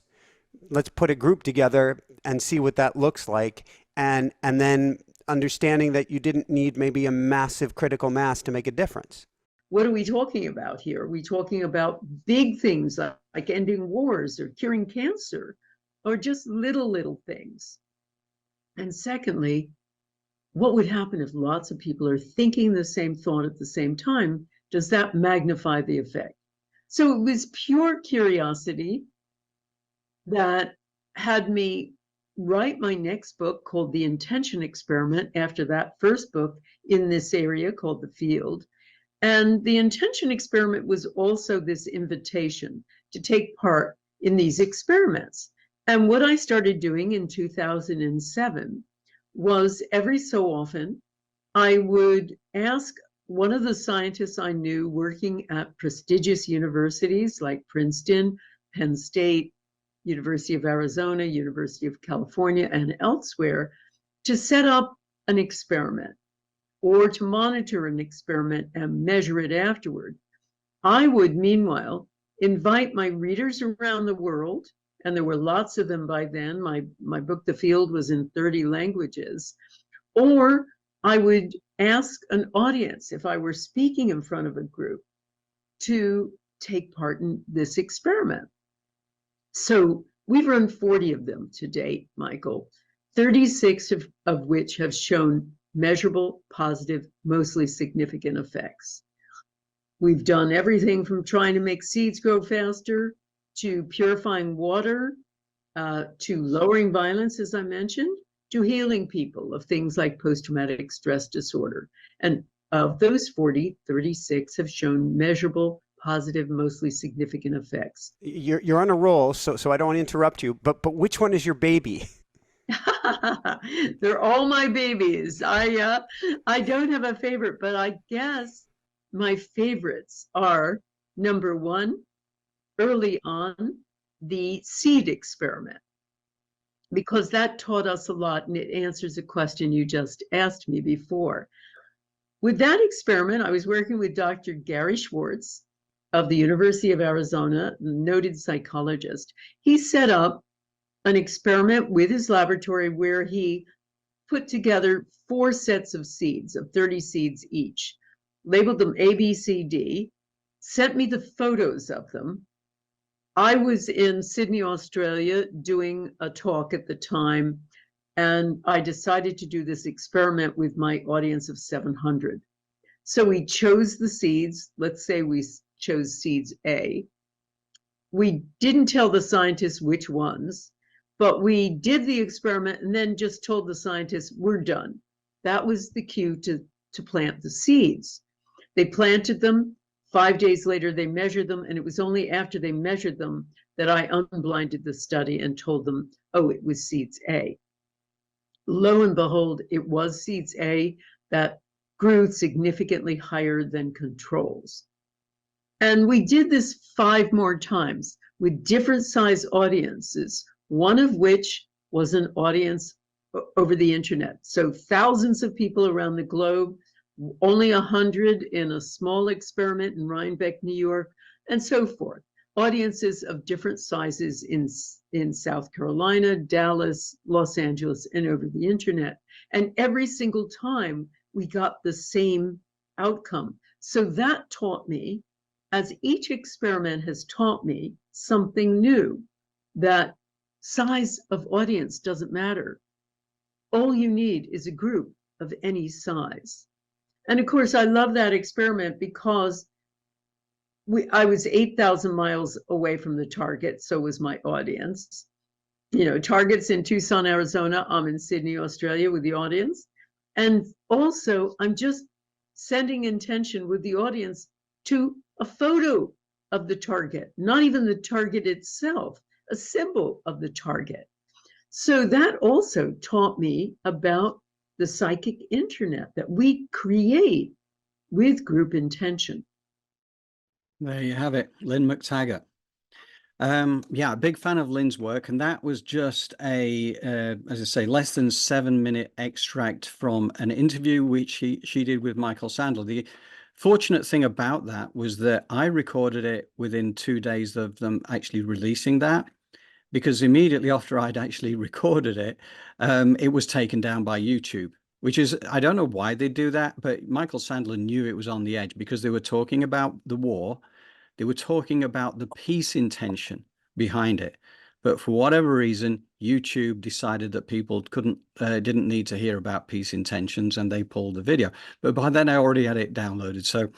let's put a group together and see what that looks like. And then understanding that you didn't need maybe a massive critical mass to make a difference. What are we talking about here? Are we talking about big things like ending wars or curing cancer, or just little things? And secondly, what would happen if lots of people are thinking the same thought at the same time? Does that magnify the effect? So it was pure curiosity that had me write my next book, called The Intention Experiment, after that first book in this area called The Field. And the Intention Experiment was also this invitation to take part in these experiments. And what I started doing in 2007 was every so often, I would ask one of the scientists I knew working at prestigious universities like Princeton, Penn State, University of Arizona, University of California, and elsewhere to set up an experiment or to monitor an experiment and measure it afterward. I would, meanwhile, invite my readers around the world, and there were lots of them by then. My book, The Field, was in 30 languages. Or I would ask an audience, if I were speaking in front of a group, to take part in this experiment. So we've run 40 of them to date, Michael, 36 of which have shown measurable, positive, mostly significant effects. We've done everything from trying to make seeds grow faster, to purifying water, to lowering violence, as I mentioned, to healing people of things like post-traumatic stress disorder. And of those 40, 36 have shown measurable, positive, mostly significant effects. You're on a roll, so I don't want to interrupt you, but which one is your baby? They're all my babies. I don't have a favorite, but I guess my favorites are, number one, early on, the seed experiment, because that taught us a lot, and it answers a question you just asked me before. With that experiment, I was working with Dr. Gary Schwartz of the University of Arizona, a noted psychologist. He set up an experiment with his laboratory where he put together 4 sets of seeds, of 30 seeds each, labeled them A, B, C, D, sent me the photos of them. I was in Sydney, Australia, doing a talk at the time, and I decided to do this experiment with my audience of 700. So we chose the seeds. Let's say we chose seeds A. We didn't tell the scientists which ones, but we did the experiment and then just told the scientists, we're done. That was the cue to plant the seeds. They planted them. 5 days later, they measured them, and it was only after they measured them that I unblinded the study and told them, oh, it was seeds A. Lo and behold, it was seeds A that grew significantly higher than controls. And we did this 5 more times with different size audiences, one of which was an audience over the internet. So thousands of people around the globe, only 100 in a small experiment in Rhinebeck, New York, and so forth. Audiences of different sizes in South Carolina, Dallas, Los Angeles, and over the internet. And every single time we got the same outcome. So that taught me, as each experiment has taught me, something new, that size of audience doesn't matter. All you need is a group of any size. And of course, I love that experiment because I was 8,000 miles away from the target, so was my audience. You know, target's in Tucson, Arizona. I'm in Sydney, Australia with the audience. And also, I'm just sending intention with the audience to a photo of the target, not even the target itself, a symbol of the target. So that also taught me about the psychic internet that we create with group intention. There you have it, Lynne McTaggart. Yeah, a big fan of Lynne's work, and that was just a, as I say, less than 7-minute extract from an interview which she did with Michael Sandler. The fortunate thing about that was that I recorded it within 2 days of them actually releasing that, because immediately after I'd actually recorded it, it was taken down by YouTube, which is, I don't know why they do that, but Michael Sandler knew it was on the edge because they were talking about the war. They were talking about the peace intention behind it. But for whatever reason, YouTube decided that people didn't need to hear about peace intentions, and they pulled the video. But by then I already had it downloaded. So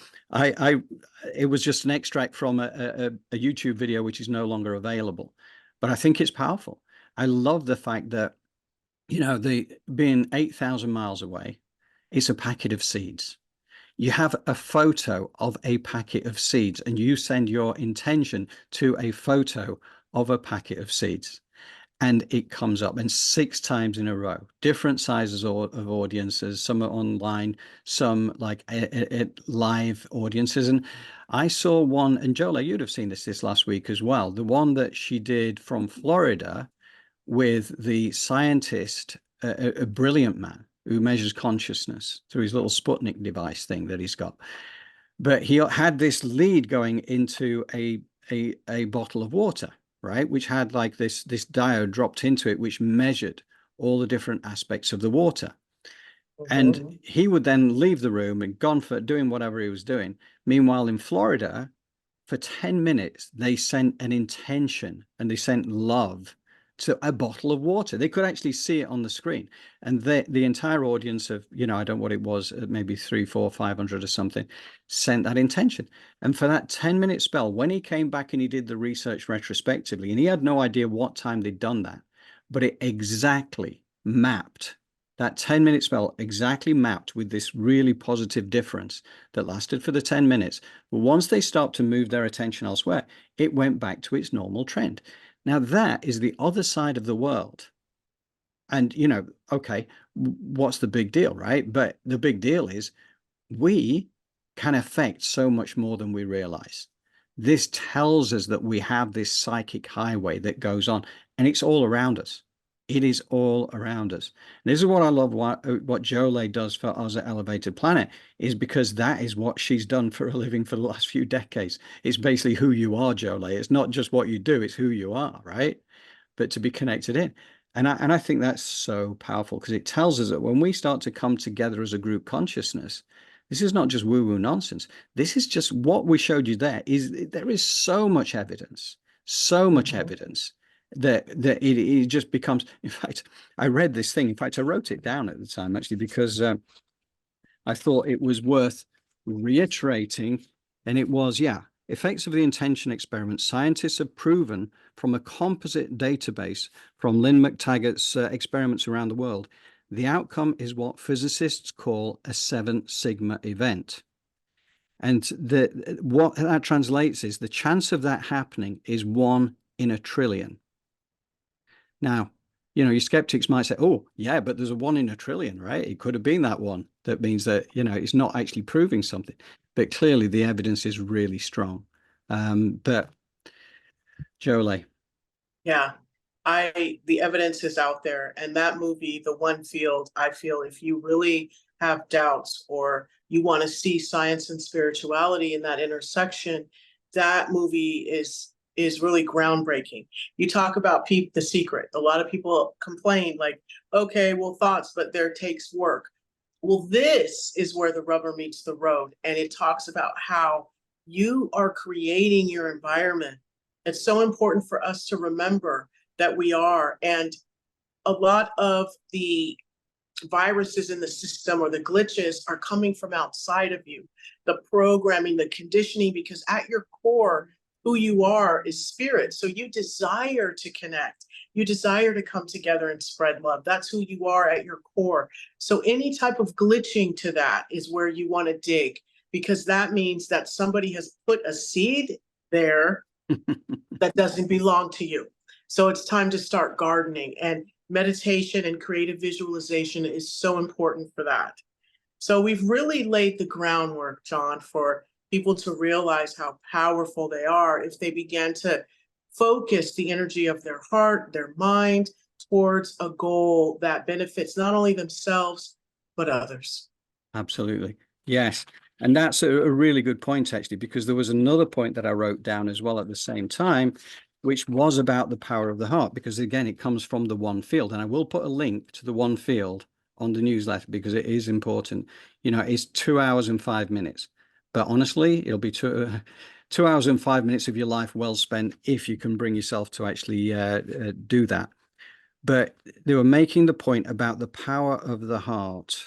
it was just an extract from a YouTube video, which is no longer available. But I think it's powerful. I love the fact that, you know, being 8,000 miles away, it's a packet of seeds. You have a photo of a packet of seeds, and you send your intention to a photo of a packet of seeds. and it comes up, and 6 times in a row, different sizes of audiences, some are online, some like live audiences. And I saw one, and Jola, you'd have seen this last week as well, the one that she did from Florida with the scientist, a brilliant man who measures consciousness through his little Sputnik device thing that he's got. But he had this lead going into a bottle of water, right, which had like this diode dropped into it, which measured all the different aspects of the water. And he would then leave the room and gone for doing whatever he was doing. Meanwhile, in Florida, for 10 minutes, they sent an intention and they sent love to a bottle of water. They could actually see it on the screen. And the entire audience of, I don't know what it was, maybe 300, 400, 500 or something, sent that intention. And for that 10-minute spell, when he came back and he did the research retrospectively, and he had no idea what time they'd done that, but it exactly mapped. That 10-minute spell exactly mapped with this really positive difference that lasted for the 10 minutes. But once they start to move their attention elsewhere, it went back to its normal trend. Now, that is the other side of the world. And, okay, what's the big deal, right? But the big deal is we can affect so much more than we realize. This tells us that we have this psychic highway that goes on, and it's all around us. It is all around us. And this is what I love, what Jolie does for us at Elevated Planet, is because that is what she's done for a living for the last few decades. It's basically who you are, Jolie. It's not just what you do, it's who you are, right? But to be connected in. And I think that's so powerful, because it tells us that when we start to come together as a group consciousness, this is not just woo-woo nonsense. This is just what we showed you there. There is so much evidence, that it just becomes. In fact, I read this thing. In fact, I wrote it down at the time, actually, because I thought it was worth reiterating. And it was, effects of the intention experiment. Scientists have proven from a composite database from Lynne McTaggart's experiments around the world, the outcome is what physicists call a 7 sigma event. And what that translates is the chance of that happening is 1 in a trillion. Now, your skeptics might say, oh, yeah, but there's a 1 in a trillion, right? It could have been that one. That means that, it's not actually proving something. But clearly the evidence is really strong. But Jolie. Yeah, the evidence is out there. And that movie, The One Field, I feel if you really have doubts or you want to see science and spirituality in that intersection, that movie is really groundbreaking. You talk about The Secret. A lot of people complain like, okay, well, thoughts, but there takes work. Well, this is where the rubber meets the road. And it talks about how you are creating your environment. It's so important for us to remember that we are. And a lot of the viruses in the system or the glitches are coming from outside of you. The programming, the conditioning, because at your core, who you are is spirit. So you desire to connect. You desire to come together and spread love. That's who you are at your core. So any type of glitching to that is where you want to dig, because that means that somebody has put a seed there that doesn't belong to you. So it's time to start gardening, and meditation and creative visualization is so important for that. So we've really laid the groundwork, John, for people to realize how powerful they are if they begin to focus the energy of their heart, their mind towards a goal that benefits not only themselves, but others. Absolutely. Yes. And that's a really good point, actually, because there was another point that I wrote down as well at the same time, which was about the power of the heart, because again, it comes from the One Field. And I will put a link to the One Field on the newsletter because it is important. It's 2 hours and 5 minutes. But honestly, it'll be 2 hours and 5 minutes of your life well spent if you can bring yourself to actually do that. But they were making the point about the power of the heart.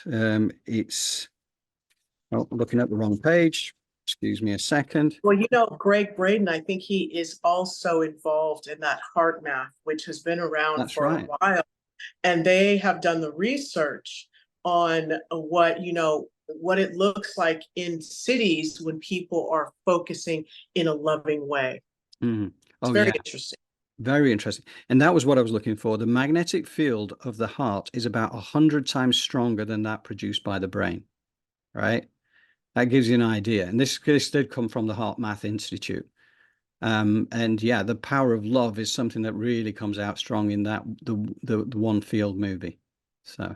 Looking at the wrong page. Excuse me a second. Well, Gregg Braden, I think he is also involved in that heart math, which has been around That's for right. a while. And they have done the research on what it looks like in cities when people are focusing in a loving way. Mm-hmm. It's very interesting. Very interesting. And that was what I was looking for. The magnetic field of the heart is about 100 times stronger than that produced by the brain, right? That gives you an idea. And this did come from the Heart Math Institute. And yeah, the power of love is something that really comes out strong in that the One Field movie. So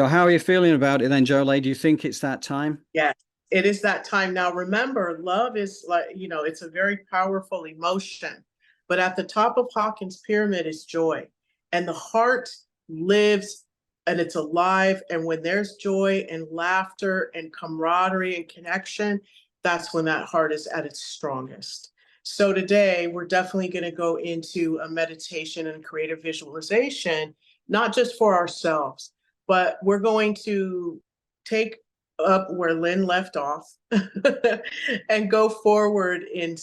how are you feeling about it then, Jolie? Do you think it's that time? Yes, it is that time. Now, remember, love is like, it's a very powerful emotion. But at the top of Hawkins' pyramid is joy. And the heart lives and it's alive. And when there's joy and laughter and camaraderie and connection, that's when that heart is at its strongest. So today, we're definitely going to go into a meditation and creative visualization, not just for ourselves, but we're going to take up where Lynne left off and go forward in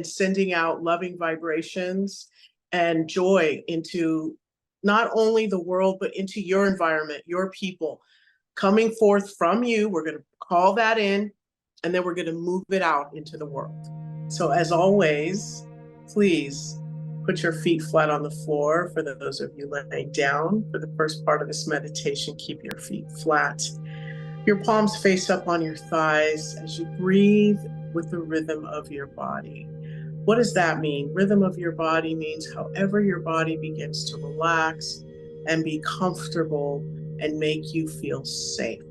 sending out loving vibrations and joy into not only the world, but into your environment, your people coming forth from you. We're going to call that in, and then we're going to move it out into the world. So as always, please put your feet flat on the floor. For those of you laying down for the first part of this meditation, keep your feet flat. Your palms face up on your thighs as you breathe with the rhythm of your body. What does that mean? Rhythm of your body means however your body begins to relax and be comfortable and make you feel safe.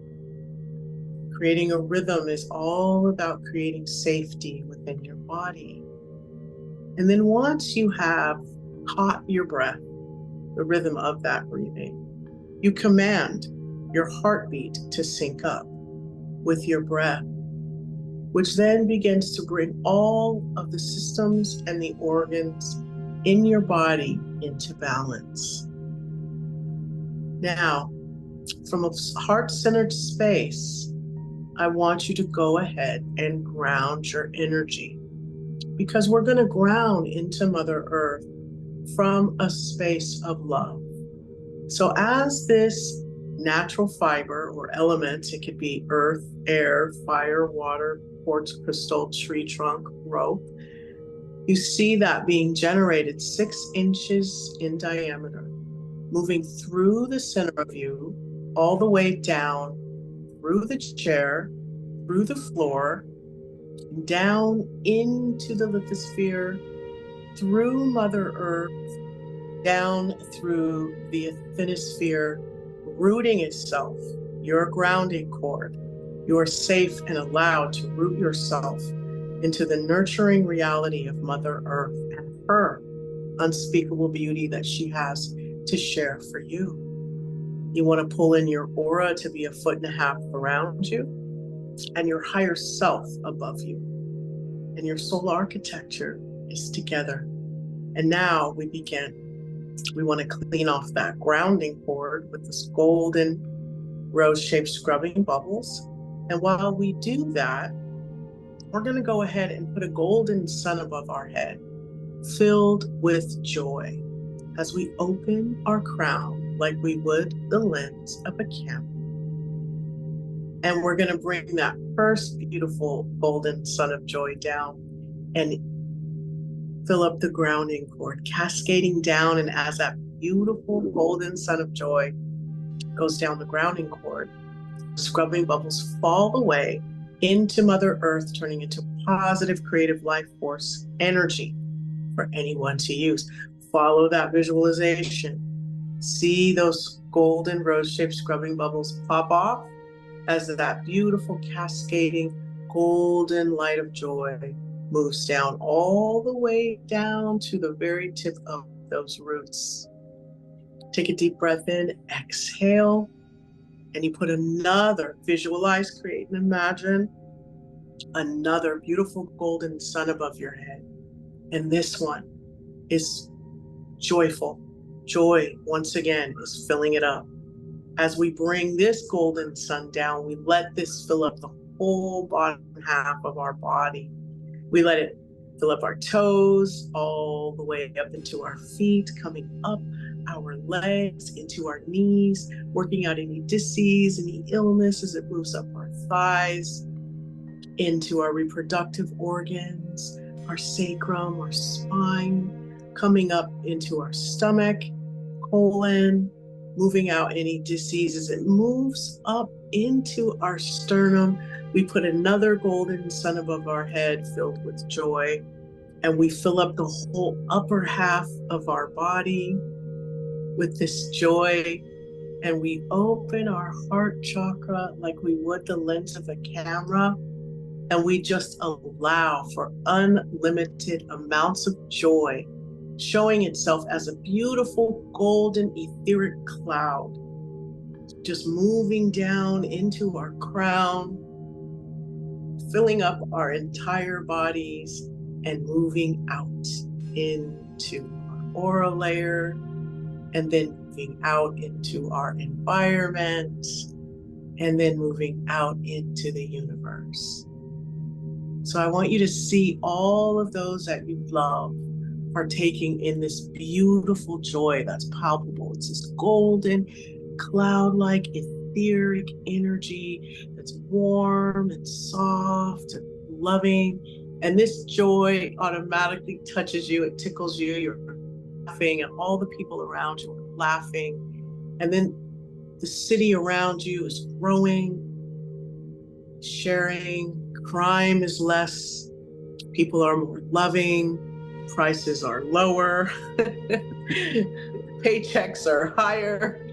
Creating a rhythm is all about creating safety within your body. And then once you have caught your breath, the rhythm of that breathing, you command your heartbeat to sync up with your breath, which then begins to bring all of the systems and the organs in your body into balance. Now, from a heart-centered space, I want you to go ahead and ground your energy, because we're going to ground into Mother Earth from a space of love. So as this natural fiber or elements, it could be earth, air, fire, water, quartz crystal, tree trunk, rope, you see that being generated 6 inches in diameter, moving through the center of you, all the way down, through the chair, through the floor, down into the lithosphere, through Mother Earth, down through the asthenosphere, rooting itself, your grounding cord. You are safe and allowed to root yourself into the nurturing reality of Mother Earth and her unspeakable beauty that she has to share for you. You want to pull in your aura to be 1.5 feet around you, and your higher self above you. And your soul architecture is together. And now we begin. We want to clean off that grounding cord with this golden rose-shaped scrubbing bubbles. And while we do that, we're going to go ahead and put a golden sun above our head, filled with joy, as we open our crown like we would the lens of a camera. And we're going to bring that first beautiful golden sun of joy down and fill up the grounding cord, cascading down. And as that beautiful golden sun of joy goes down the grounding cord, scrubbing bubbles fall away into Mother Earth, turning into positive creative life force energy for anyone to use. Follow that visualization. See those golden rose-shaped scrubbing bubbles pop off as that beautiful cascading golden light of joy moves down all the way down to the very tip of those roots. Take a deep breath in, exhale, and you put another, visualize, create, and imagine another beautiful golden sun above your head. And this one is joyful. Joy, once again, is filling it up. As we bring this golden sun down, we let this fill up the whole bottom half of our body. We let it fill up our toes, all the way up into our feet, coming up our legs, into our knees, working out any disease, any illness as it moves up our thighs, into our reproductive organs, our sacrum, our spine, coming up into our stomach, colon, moving out any diseases. It moves up into our sternum. We put another golden sun above our head filled with joy, and we fill up the whole upper half of our body with this joy. And we open our heart chakra like we would the lens of a camera. And we just allow for unlimited amounts of joy, showing itself as a beautiful golden etheric cloud, just moving down into our crown, filling up our entire bodies and moving out into our aura layer, and then moving out into our environment, and then moving out into the universe. So I want you to see all of those that you love partaking in this beautiful joy that's palpable. It's this golden, cloud-like, etheric energy that's warm and soft and loving. And this joy automatically touches you. It tickles you. You're laughing, and all the people around you are laughing. And then the city around you is growing, sharing. Crime is less, people are more loving, prices are lower, paychecks are higher.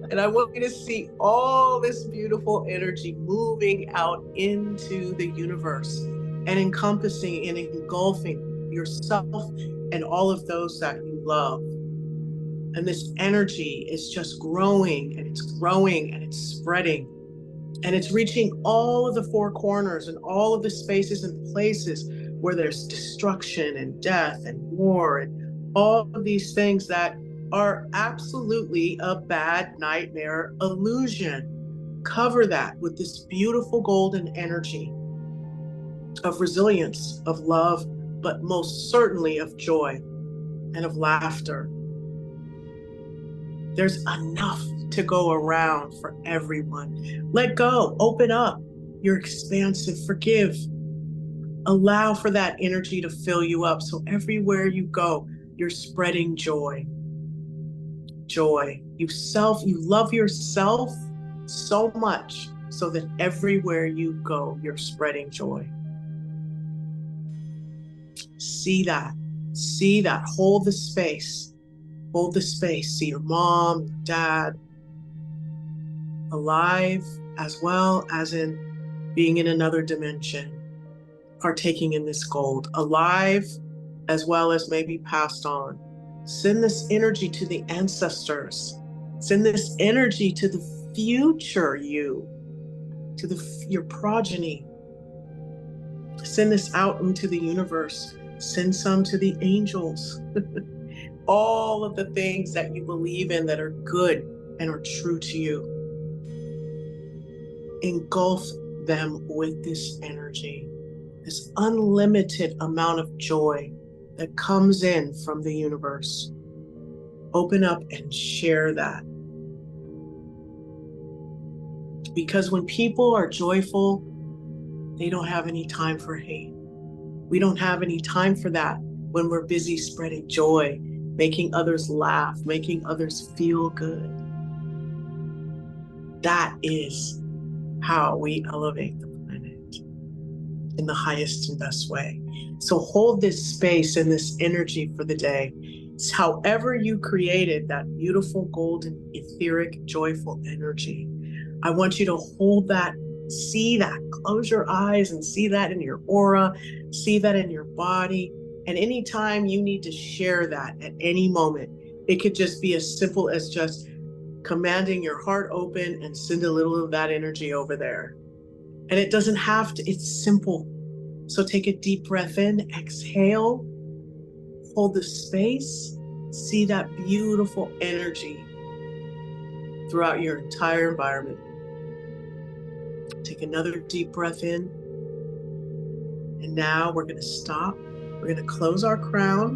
And I want you to see all this beautiful energy moving out into the universe and encompassing and engulfing yourself and all of those that you love. And this energy is just growing, and it's growing, and it's spreading. And it's reaching all of the four corners and all of the spaces and places where there's destruction and death and war and all of these things that are absolutely a bad nightmare illusion. Cover that with this beautiful golden energy of resilience, of love, but most certainly of joy and of laughter. There's enough to go around for everyone. Let go, open up. You're expansive, forgive. Allow for that energy to fill you up. So everywhere you go, you're spreading joy. Joy. You love yourself so much so that everywhere you go, you're spreading joy. See that. See that. Hold the space. Hold the space. See your mom, your dad, alive, as well as in being in another dimension, partaking in this gold, alive, as well as maybe passed on. Send this energy to the ancestors. Send this energy to the future you, to your progeny. Send this out into the universe. Send some to the angels. All of the things that you believe in that are good and are true to you. Engulf them with this energy, this unlimited amount of joy that comes in from the universe. Open up and share that. Because when people are joyful, they don't have any time for hate. We don't have any time for that when we're busy spreading joy, making others laugh, making others feel good. That is how we elevate the planet in the highest and best way. So hold this space and this energy for the day. It's however you created that beautiful, golden, etheric, joyful energy. I want you to hold that, see that, close your eyes and see that in your aura, see that in your body. And anytime you need to share that at any moment, it could just be as simple as just commanding your heart open and send a little of that energy over there. And it doesn't have to, it's simple. So take a deep breath in, exhale, hold the space, see that beautiful energy throughout your entire environment. Take another deep breath in. And now we're going to stop. We're going to close our crown.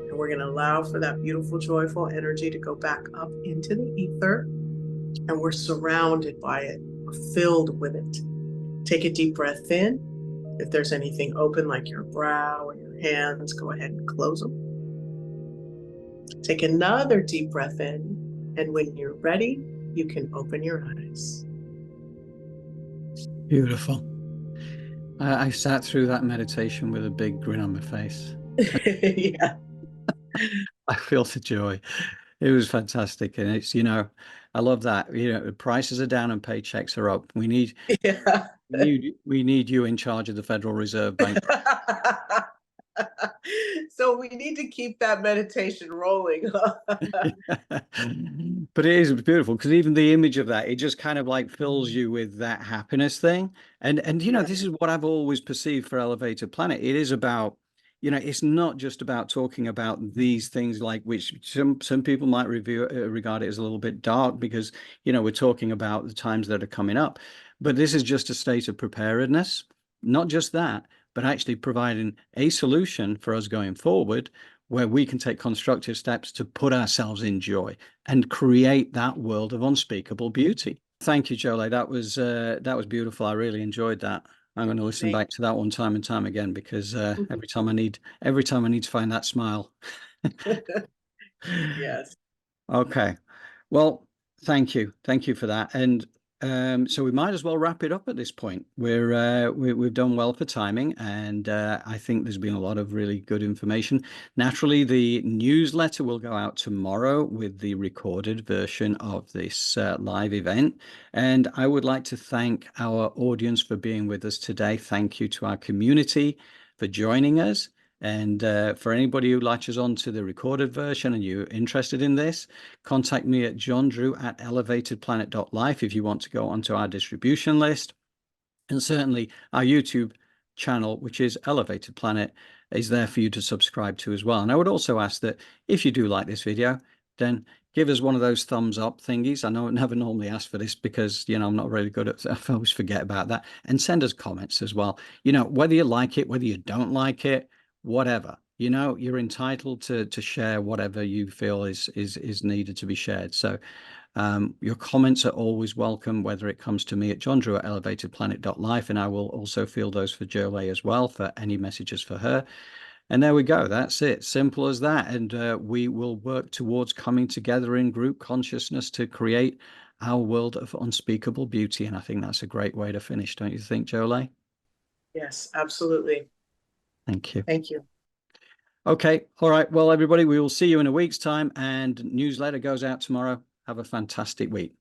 And we're going to allow for that beautiful, joyful energy to go back up into the ether. And we're surrounded by it. We're filled with it. Take a deep breath in. If there's anything open like your brow or your hands, go ahead and close them. Take another deep breath in, and when you're ready, you can open your eyes. Beautiful. I sat through that meditation with a big grin on my face. Yeah. I feel the joy. It was fantastic. And it's, I love that. The prices are down and paychecks are up. We need Yeah. we need you in charge of the Federal Reserve Bank. So we need to keep that meditation rolling. But it is beautiful because even the image of that, it just kind of like fills you with that happiness thing. And this is what I've always perceived for Elevated Planet. It is about, it's not just about talking about these things like which some people might regard it as a little bit dark because, we're talking about the times that are coming up. But this is just a state of preparedness. Not just that, but actually providing a solution for us going forward where we can take constructive steps to put ourselves in joy and create that world of unspeakable beauty. Thank you, Jolie. That was beautiful. I really enjoyed that. I'm going to listen back to that one time and time again because every time I need to find that smile. Yes. Okay. Well, thank you for that. And so we might as well wrap it up at this point. We've done well for timing, and I think there's been a lot of really good information. Naturally, the newsletter will go out tomorrow with the recorded version of this live event. And I would like to thank our audience for being with us today. Thank you to our community for joining us. And for anybody who latches on to the recorded version and you're interested in this, contact me at johndrew@elevatedplanet.life if you want to go onto our distribution list. And certainly our YouTube channel, which is Elevated Planet, is there for you to subscribe to as well. And I would also ask that if you do like this video, then give us one of those thumbs up thingies. I know I never normally ask for this because, I'm not really good at I always forget about that. And send us comments as well. Whether you like it, whether you don't like it, whatever, you're entitled to share whatever you feel is needed to be shared. So your comments are always welcome, whether it comes to me at johndrew@elevatedplanet.life, and I will also field those for Jolie as well for any messages for her. And there we go. That's it. Simple as that. And we will work towards coming together in group consciousness to create our world of unspeakable beauty. And I think that's a great way to finish, don't you think, Jolie? Yes, absolutely. Thank you. Thank you. Okay. All right. Well, everybody, we will see you in a week's time, and newsletter goes out tomorrow. Have a fantastic week.